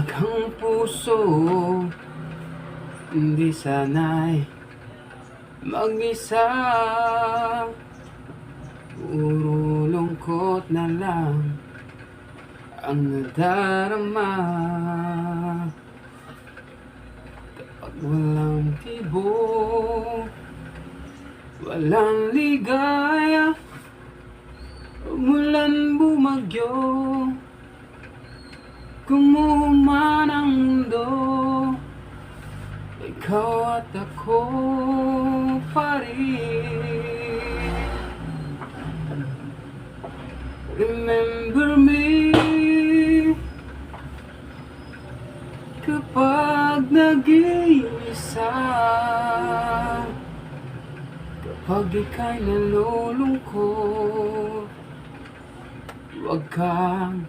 Kapag ang puso hindi sanay mag-isa, puro lungkot na lang ang nadarama. Kapag walang tibok, walang ligaya, umulan bumagyo, gumuman ang mundo, ikaw at ako pa rin. Remember me kapag nag-iisa, kapag ika'y nalulungkot, huwag kang